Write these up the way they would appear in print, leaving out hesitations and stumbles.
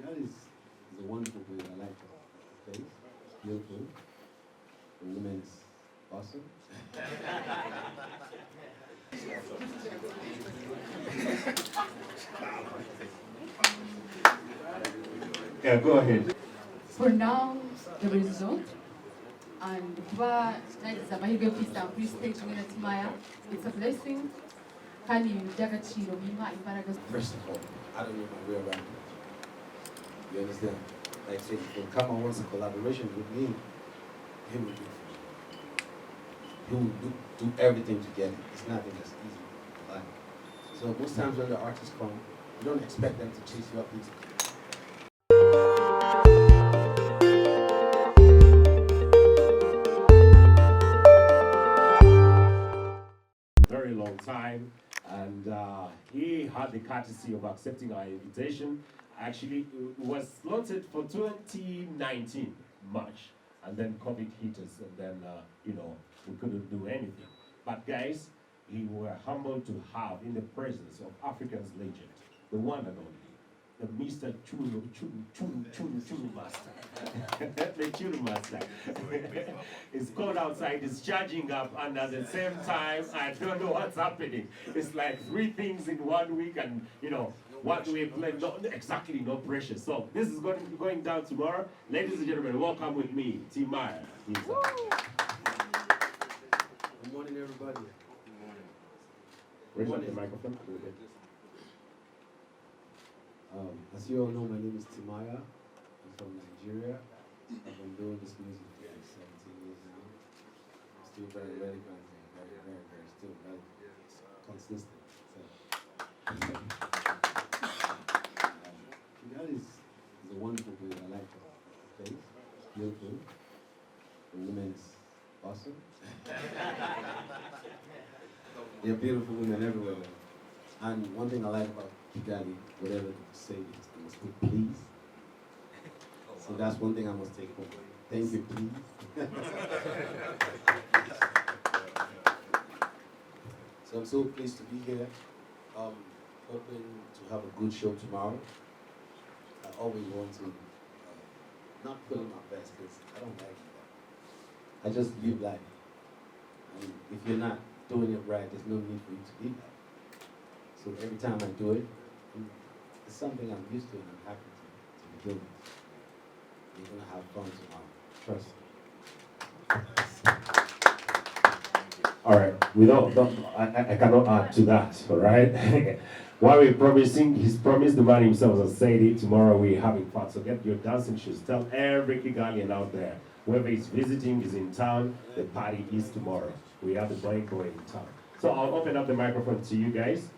Kigali is a wonderful place. I like the place. It's beautiful. The woman is awesome. Yeah, go ahead. For now, the result, and kuba nagize amahirwe yo kwisanga kuri stage imwe na Timaya, it's a blessing, kandi ibintu by'agaciro bimpa imbaraga. First of all, I don't know my way around it. You understand? Like say, when Kama wants a collaboration with me, he will do it. He will do everything together. It's nothing that's easy. Like, so most times when the artists come, you don't expect them to chase you up easy. Very long time, and he had the courtesy of accepting our invitation. Actually, it was slotted for 2019 March, and then COVID hit us, and then we couldn't do anything. But guys, we were humbled to have in the presence of Africa's legend, the one and only, the Mr. Chulu Master. The Chulu Master. It's cold outside, it's charging up, and at the same time, I don't know what's happening. It's like 3 things in 1 week, and what we play, exactly, no pressure. So this is going down tomorrow. Ladies and gentlemen, welcome with me, Timaya. Good morning, everybody. Good morning. Raise up the microphone. As you all know, my name is Timaya. I'm from Nigeria. I've been doing this music for like 17 years now. I'm still very relevant and very still very consistent. So, Kigali is a wonderful place. I like the place. It's beautiful. The woman is awesome. There are beautiful women everywhere. And one thing I like about Kigali, whatever they say, they must put please. So that's one thing I must take home. Thank you, please. So I'm so pleased to be here. Hoping to have a good show tomorrow. I always want to not put in my best because I don't like that. I just live life. And if you're not doing it right, there's no need for you to be that. So every time I do it, it's something I'm used to and I'm happy to be doing. You're going to have fun tomorrow. Trust me. All right, I cannot add to that, all right? While we're promising, he's promised the man himself, as I said it, tomorrow we're having fun. So get your dancing shoes. Tell every Kigalian out there, whoever is visiting is in town, the party is tomorrow. We have the boy in town. So I'll open up the microphone to you guys.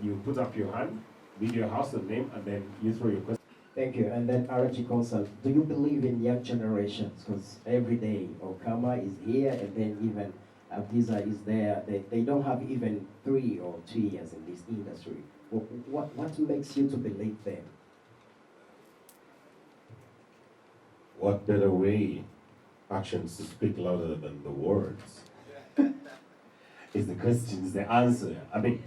You put up your hand, read your house and name, and then you throw your question. Thank you. And then RG Consult, do you believe in young generations? Because every day Okama is here, and then even Ubwiza is there. They don't have even 3 or 2 years in this industry. What makes you to believe them? What better way? Actions to speak louder than the words. Is the question, is the answer. I mean,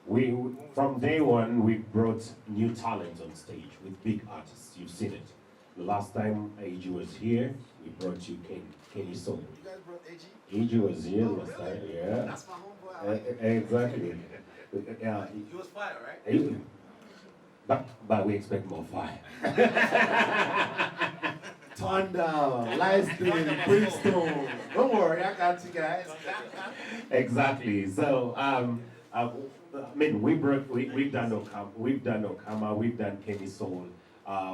we from day one, we brought new talent on stage with big artists. You've seen it. The last time AG was here, we brought you Kenny Soul. You guys brought AG? AG was here last time, yeah. That's my homeboy. Exactly. Yeah. He was fire, right? But we expect more fire. Thunder, lightning, brimstone. Don't worry, I got you guys. Exactly. So I mean, we've done Okama, we've done Kenny Soul,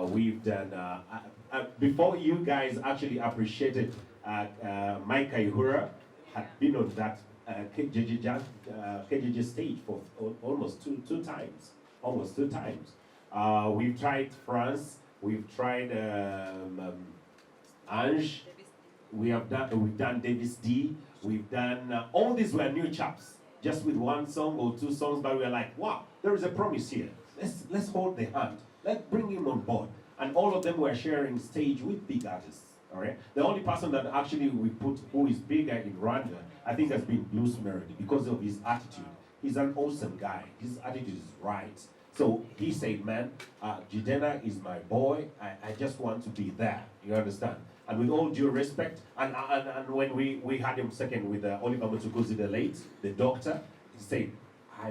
we've done before you guys actually appreciated Mike Ihura had been on that KJJ stage for almost two times. We've tried France, we've tried Ange, we've done Davis D, we've done all these were new chaps, just with 1 song or 2 songs, but we were like, wow, there is a promise here. Let's hold the hand. Let's bring him on board. And all of them were sharing stage with big artists. All right. The only person that actually we put who is bigger in Rwanda, I think, has been Blues Melody because of his attitude. He's an awesome guy. His attitude is right. So he said, man, Jidena is my boy. I just want to be there. You understand? And with all due respect, and when we had him second with Oliver Mutukuzi, the late, the doctor, he said,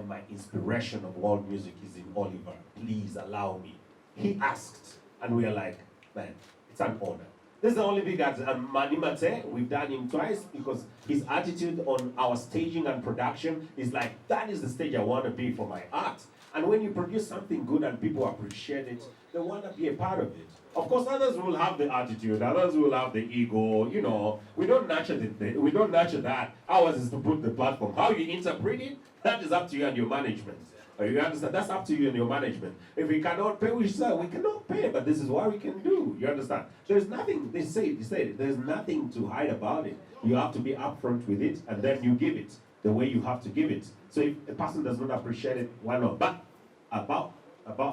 my inspiration of world music is in Oliver. Please allow me. He asked, and we are like, man, it's an honor. This is the only big artist. And Manimate, we've done him twice because his attitude on our staging and production is like, that is the stage I want to be for my art. And when you produce something good and people appreciate it, they want to be a part of it. Of course, others will have the attitude, others will have the ego, you know. We don't nurture that. Ours is to put the platform. How you interpret it, that is up to you and your management. You understand? That's up to you and your management. If we cannot pay, we say we cannot pay, but this is what we can do. You understand? There's nothing, they said it, there's nothing to hide about it. You have to be upfront with it, and then you give it the way you have to give it. So if a person does not appreciate it, why not? But about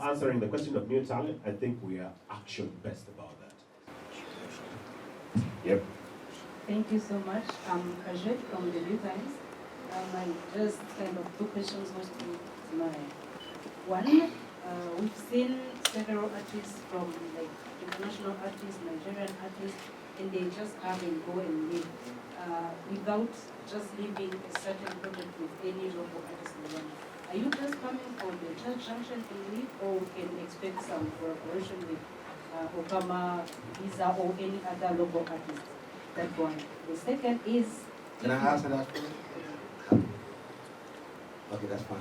answering the question of new talent, I think we are actually best about that. Yep. Thank you so much. I'm Kajit from the New Times. I just kind of two questions mostly to my one. We've seen several artists from like international artists, Nigerian artists, and they just come and go and leave without just leaving a certain project with any local artist in the world. Are you just coming on the church junction and leave, or we can expect some collaboration with Okama, Visa, or any other local artist? That one. The second is. Can I answer that first? Okay, that's fine.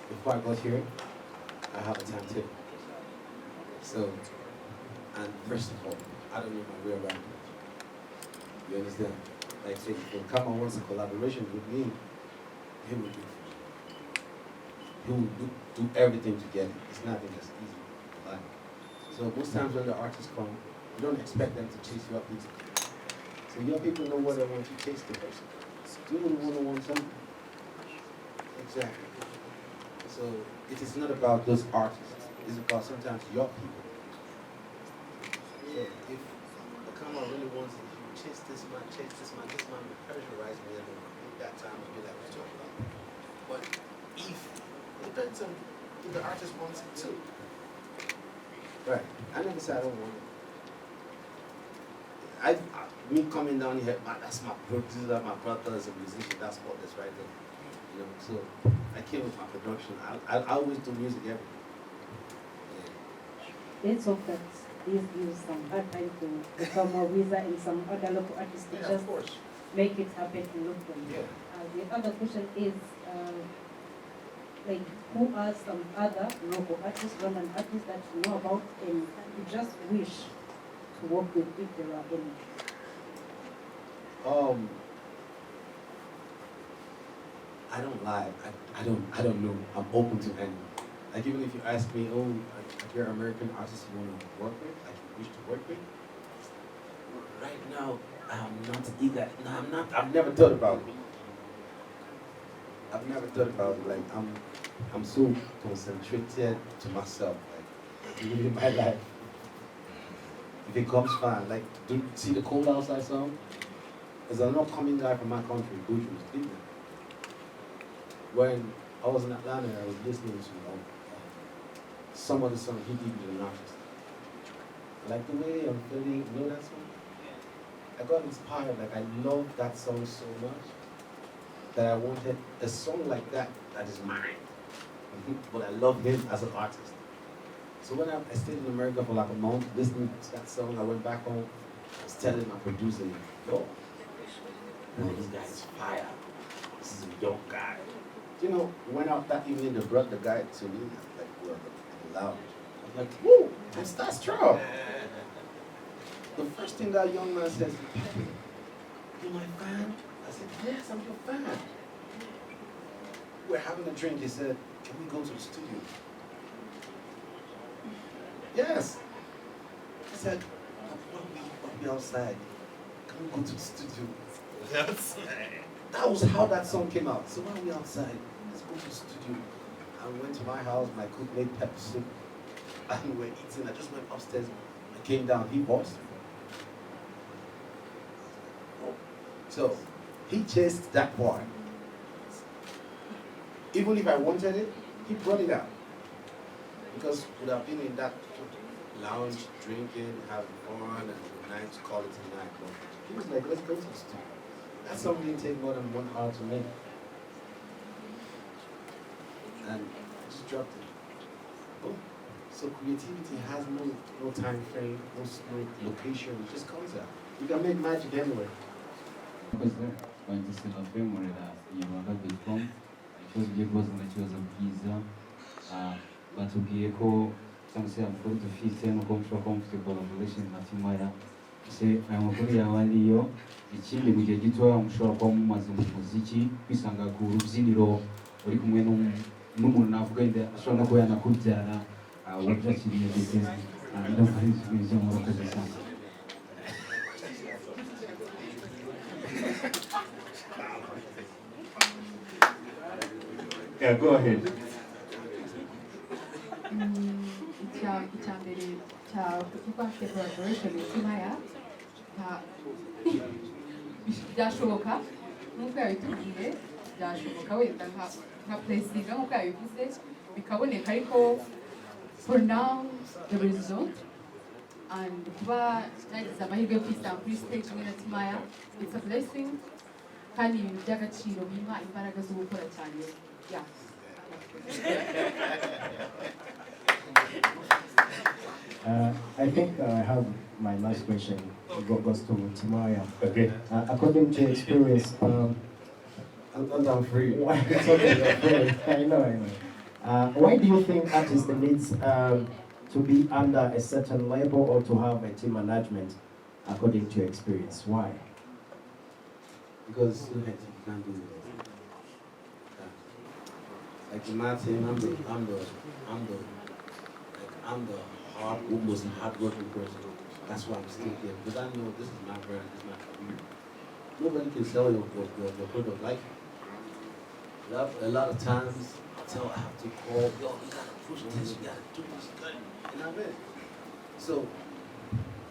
Before I go here, I have a timetable. So, and first of all, I don't know my way around it. You understand? Like, say, if Kama wants a collaboration with me, he will do it. He will do everything to get it. It's nothing that's easy. Like, so most times when the artists come, you don't expect them to chase you up easily. So your people know what they want to chase the person. You don't want something. Exactly. So it is not about those artists. It's about sometimes your people. So if the camera really wants to chase this man will pressurize me and at that time I'll be like, let's talk about it. But if it depends on if the artist wants it too. Right. I never said I don't want it. Me coming down here, that's my producer, my brother is a musician, that's all this right there. You know, so I came with my production. I always do music every day. Yeah. Let's hope that this gives some hard time to some more visa and some other local artists to just make it happen locally. Yeah. The other question is, like, who are some other local artists, Rwandan artists that you know about and you just wish to work with if there are any? I don't lie. I don't know. I'm open to any. Like even if you ask me, oh, are there American artists you want to work with? Like you wish to work with? Right now, I'm not eager. No, I'm not. I've never thought about it. I've never thought about it. Like I'm so concentrated to myself. Like living my life. If it comes fine, like see the cold outside song? There's an upcoming guy from my country, Buju, was Cleveland. When I was in Atlanta, I was listening to some of the songs he did with an artist. Like the way I'm feeling, you know that song? I got inspired, like I love that song so much that I wanted a song like that that is mine. But I love him as an artist. So when I stayed in America for like a month listening to that song, I went back home, I was telling my producer, yo, this guy is fire. This is a young guy. You know, went out that evening, they brought the guy to me, like, well, loud. I was like, woo, it's that strong. The first thing that young man says, hey, you my fan? I said, yes, I'm your fan. We're having a drink. He said, can we go to the studio? Yes. I said, why we outside? Can we go to the studio? Yes. That was how that song came out. So why are we outside? Let's go to the studio. I went to my house, my cook made pepper soup, and we were eating. I just went upstairs. I came down, he voiced. So he chased that part. Even if I wanted it, he brought it out. Because would have been in that lounge, drinking, having fun, and the night, call it a night. But he was like, let's go to the studio. That song didn't take more than 1 hour to make. And just dropped it. Boom. So creativity has no time frame, no location, it just comes out. You can make magic anywhere. Murakoze twanditse batwemerera iyi rwanda.com ikibazo ugiye kubaza n'ikibazo bwiza batubwiye ko cyangwa se amakuru dufite nuko mushobora kuba mufite collaboration na Timaya se aya makuru yawe ariyo ikindi mu gihe gitoya mushobora kuba mumaze mu muziki kwisanga ku rubyiniro uri kumwe n'umuntu navuga wenda ashobora no kuba yanakubyara wabyakiriye ndetse ndumva ari ibyo murakoze cyane. Yeah, go ahead. icya mbere cya kuba afite collaboration with Timaya byashoboka nk'uko yabitubwiye byashoboka wenda nka placinga nk'uko yabivuze bikaboneka ariko for now the result and kuba nagize amahirwe yo kwisanga kuri stage imwe na Timaya it's a blessing kandi ibintu by'agaciro bimpa imbaraga zo gukora cyane. Yeah. I think I have my last question. It goes to Timaya. Okay. According to your experience, I'm free. it's okay, you're free. I know. Why do you think artists needs to be under a certain label or to have a team management, according to your experience? Why? Because you can't do it. Like in my team, I'm the most hardworking person. That's why I'm still here. Because I know this is my brand, this is my career. Nobody can sell your product like it. A lot of times, I have to call, yo, you gotta push this, you gotta do this, you know what I mean? So,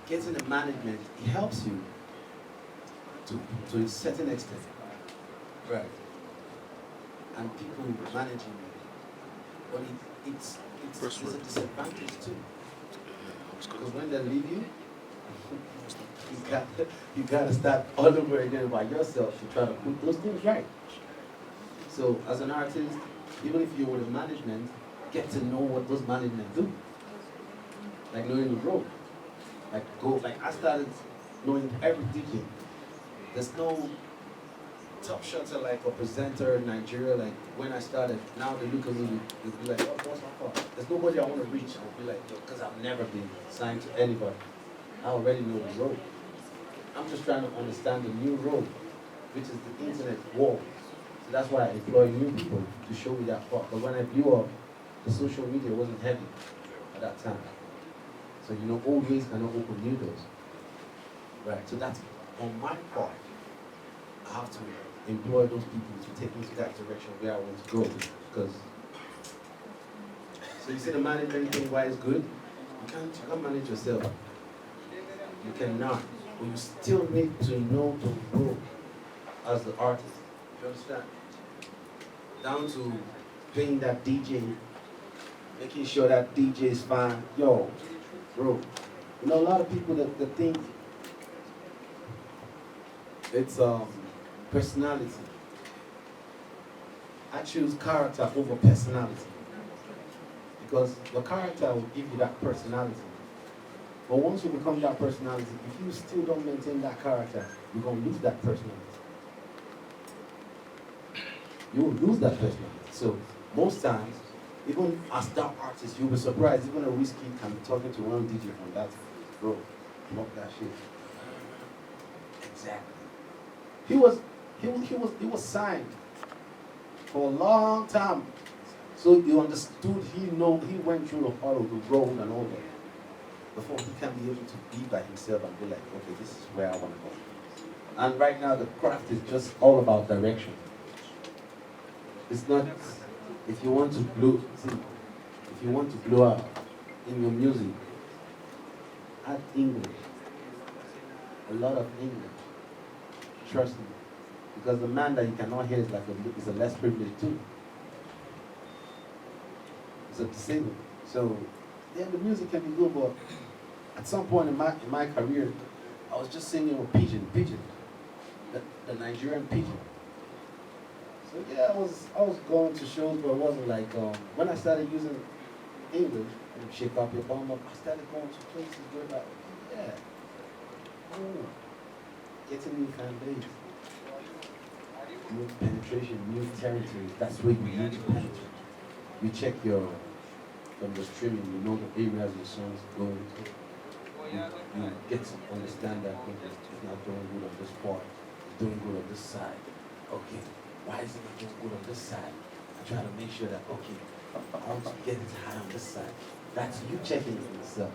getting the management, it helps you to a certain extent. Right. And people managing it. But it's a disadvantage too. Because when they leave you, you gotta start all over again by yourself to try to put those things right. So as an artist, even if you're with a management, get to know what those management do. Like knowing the road. Like I started knowing every DJ. There's no top shotter like a presenter in Nigeria. Like when I started, now they look at me, they'll be like, oh, what's my fault? There's nobody I want to reach. I'll be like, yo, because I've never been signed to anybody. I already know the road. I'm just trying to understand the new road, which is the internet war. So that's why I employ new people to show me that part. But when I blew up, the social media wasn't heavy at that time. So you know, old ways cannot open new doors. Right, so that's on my part. I have to employ those people to take me to that direction where I want to go. Because, so you see the management thing, why it's good? You can't manage yourself. You cannot. But you still need to know to grow as the artist. You understand? Down to paying that DJ, making sure that DJ is fine. Yo, bro. You know, a lot of people that think it's personality. I choose character over personality. Because the character will give you that personality. But once you become that personality, if you still don't maintain that character, you're going to lose that personality. You will lose that personality. So most times, even as that artist, you'll be surprised, even a whiskey can be talking to one DJ from that, bro, fuck that shit. Exactly. He was signed for a long time. So you understood, he went through the hall of the road and all that before he can be able to be by himself and be like, okay, this is where I want to go. And right now the craft is just all about direction. It's not, if you want to blow out in your music, add English. A lot of English. Trust me. Because the man that you cannot hear is a less privileged too. It's a disabled. So, yeah, the music can be good, but at some point in my career, I was just singing with pidgin, the Nigerian pidgin. So yeah, I was going to shows, but it wasn't like when I started using English, shake up your bum up, I started going to places where like, yeah, oh, getting new fan base, new penetration, new territory. That's where you need to penetrate. You check from the streaming, you know the areas your songs going to. You get to understand that okay, it's not doing good on this part, it's doing good on this side. Okay, why is it not doing good on this side? I try to make sure that okay, how to get it high on this side. That's you checking it for yourself.